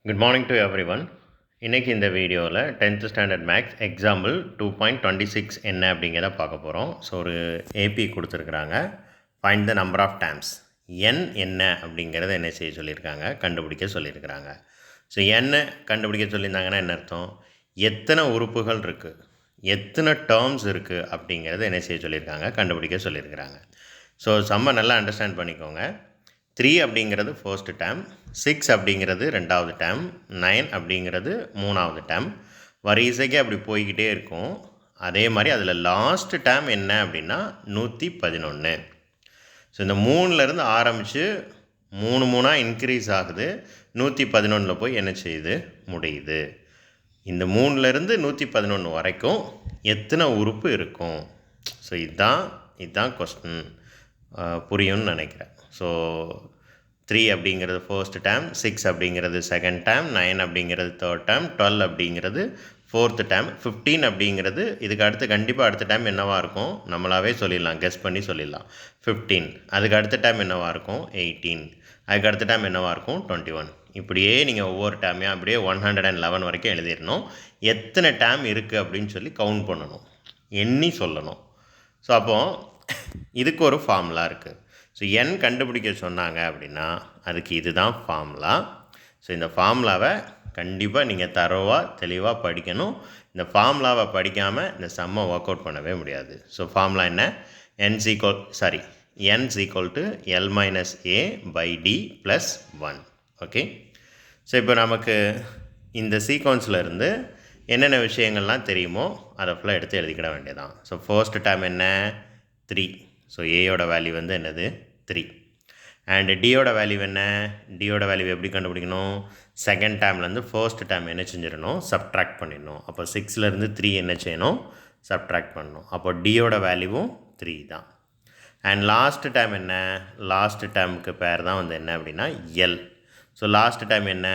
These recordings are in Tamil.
Good morning to everyone. இன்னைக்கு இந்த வீடியோவில் 10th ஸ்டாண்டர்ட் மேக்ஸ் எக்ஸாம்பிள் 2.26 என்ன அப்படிங்கிறத பார்க்க போகிறோம். ஸோ ஒரு ஏபி கொடுத்துருக்குறாங்க. Find the number of times. n என்ன அப்படிங்கிறத என்ன செய்ய சொல்லியிருக்காங்க, கண்டுபிடிக்க சொல்லியிருக்கிறாங்க. ஸோ n கண்டுபிடிக்க சொல்லியிருந்தாங்கன்னா என்ன அர்த்தம், எத்தனை உறுப்புகள் இருக்குது, எத்தனை டேர்ம்ஸ் இருக்குது அப்படிங்கிறத என்ன செய்ய சொல்லியிருக்காங்க, கண்டுபிடிக்க சொல்லியிருக்கிறாங்க. ஸோ சம்மை நல்லா அண்டர்ஸ்டாண்ட் பண்ணிக்கோங்க. 3 அப்படிங்கிறது ஃபர்ஸ்ட் டேர்ம், 6 அப்படிங்கிறது ரெண்டாவது டேர்ம், 9 அப்படிங்கிறது மூணாவது டேர்ம். வரிசைக்கு அப்படி போய்கிட்டே இருக்கும். அதே மாதிரி அதில் லாஸ்ட் டேர்ம் என்ன அப்படின்னா 111. ஸோ இந்த 3லேருந்து ஆரம்பித்து 3 இன்க்ரீஸ் ஆகுது, 111 போய் என்ன செய்யுது, முடியுது. இந்த 3லேருந்து 111 வரைக்கும் எத்தனை உறுப்பு இருக்கும். ஸோ இதுதான் கொஸ்டின். புரியும்னு நினைக்கிறேன். ஸோ 3 அப்படிங்கிறது ஃபர்ஸ்ட் டேர்ம், 6 அப்படிங்கிறது செகண்ட் டேர்ம், 9 அப்படிங்கிறது தேர்ட் டேர்ம், 12 அப்படிங்கிறது ஃபோர்த்து டேர்ம், 15 அப்படிங்கிறது இதுக்கு அடுத்து கண்டிப்பாக அடுத்த டைம் என்னவாக இருக்கும், நம்மளாவே சொல்லிடலாம், கெஸ் பண்ணி சொல்லிடலாம் 15. அதுக்கு அடுத்த டைம் என்னவாக இருக்கும் 18. அதுக்கு அடுத்த டைம் என்னவாக இருக்கும் 21. இப்படியே நீங்கள் ஒவ்வொரு டைமையும் அப்படியே 111 வரைக்கும் எழுதிடணும். எத்தனை டைம் இருக்குது அப்படின்னு சொல்லி கவுண்ட் பண்ணணும், எண்ணி சொல்லணும். ஸோ அப்போது இதுக்கு ஒரு ஃபார்முலா இருக்குது. ஸோ n கண்டுபிடிக்க சொன்னாங்க அப்படின்னா அதுக்கு இதுதான் ஃபார்முலா. ஸோ இந்த ஃபார்முலாவை கண்டிப்பாக நீங்கள் தெளிவாக படிக்கணும். இந்த ஃபார்முலாவை படிக்காமல் இந்த சம்மை ஒர்க் அவுட் பண்ணவே முடியாது. ஸோ ஃபார்முலா என்ன, n is equal to L minus A by D plus 1. Okay. So இப்போ நமக்கு இந்த சீக்வன்ஸில் இருந்து என்னென்ன விஷயங்கள்லாம் தெரியுமோ அதை ஃபுல்லாக எடுத்து எழுதிக்கிட வேண்டியதான். ஸோ ஃபர்ஸ்ட் டைம் என்ன 3. ஸோ ஏயோட வேல்யூ வந்து என்னது 3. அண்டு டியோட வேல்யூ என்ன, டியோட வேல்யூ எப்படி கண்டுபிடிக்கணும், செகண்ட் டைம்லேருந்து ஃபர்ஸ்ட் டைம் என்ன செஞ்சிடணும், சப்ட்ராக்ட் பண்ணிடணும். அப்போ 6லேருந்து 3 என்ன செய்யணும், சப்ட்ராக்ட் பண்ணணும். அப்போ டியோட வேல்யூவும் 3 தான். அண்ட் லாஸ்ட் டைம் என்ன, லாஸ்ட் டைமுக்கு பேர் தான் வந்து என்ன அப்படின்னா எல். ஸோ லாஸ்ட் டைம் என்ன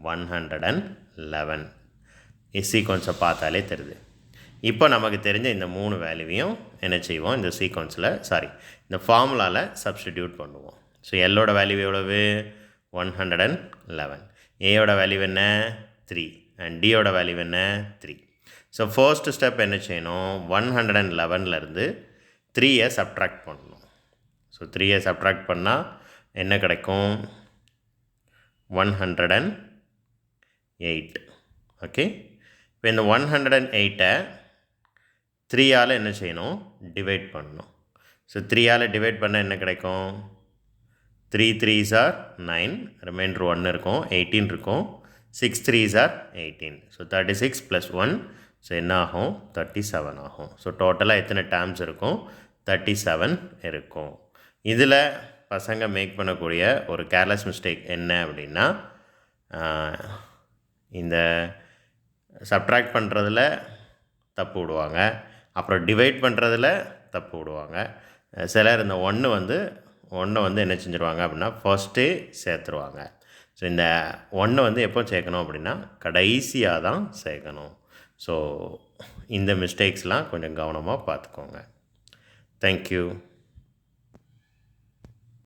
111. சீக்வன்ஸை பார்த்தாலே தெரியுது. இப்போ நமக்கு தெரிஞ்ச இந்த 3 வேல்யூவையும் என்ன செய்வோம், இந்த சீக்வன்ஸில் இந்த ஃபார்முலாவில் சப்ஸ்டிடியூட் பண்ணுவோம். ஸோ எல்லோட வேல்யூ எவ்வளவு 111, ஏயோட வேல்யூ என்ன 3, அண்ட் டியோட வேல்யூ என்ன 3. ஸோ ஃபர்ஸ்ட் ஸ்டெப் என்ன செய்யணும், 111லேருந்து 3 சப்ட்ராக்ட் பண்ணணும். ஸோ 3 சப்ட்ராக்ட் பண்ணால் என்ன கிடைக்கும் 108. ஓகே. இப்போ இந்த 108 3ஆல் என்ன செய்யணும், டிவைட் பண்ணணும். ஸோ 3ஆல் டிவைட் பண்ண என்ன கிடைக்கும், 3 3s are 9, ரிமைண்டர் 1 இருக்கும், 18 இருக்கும், 6 3s are 18. ஸோ 36 + 1, ஸோ என்ன ஆகும் 37 ஆகும். ஸோ டோட்டலாக எத்தனை டேர்ம்ஸ் இருக்கும் 37 இருக்கும். இதில் பசங்க மேக் பண்ணக்கூடிய ஒரு கேர்லெஸ் மிஸ்டேக் என்ன அப்படின்னா, இந்த சப்ட்ராக்ட் பண்ணுறதுல தப்பு விடுவாங்க, அப்புறம் டிவைட் பண்ணுறதுல தப்பு விடுவாங்க. சிலர் இந்த ஒன்றை வந்து என்ன செஞ்சுருவாங்க அப்படின்னா ஃபர்ஸ்ட்டே சேர்த்துருவாங்க. ஸோ இந்த ஒன்றை வந்து எப்போ சேர்க்கணும் அப்படின்னா கடைசியாக தான் சேர்க்கணும். ஸோ இந்த மிஸ்டேக்ஸ்லாம் கொஞ்சம் கவனமாக பார்த்துக்கோங்க. தேங்க்யூ.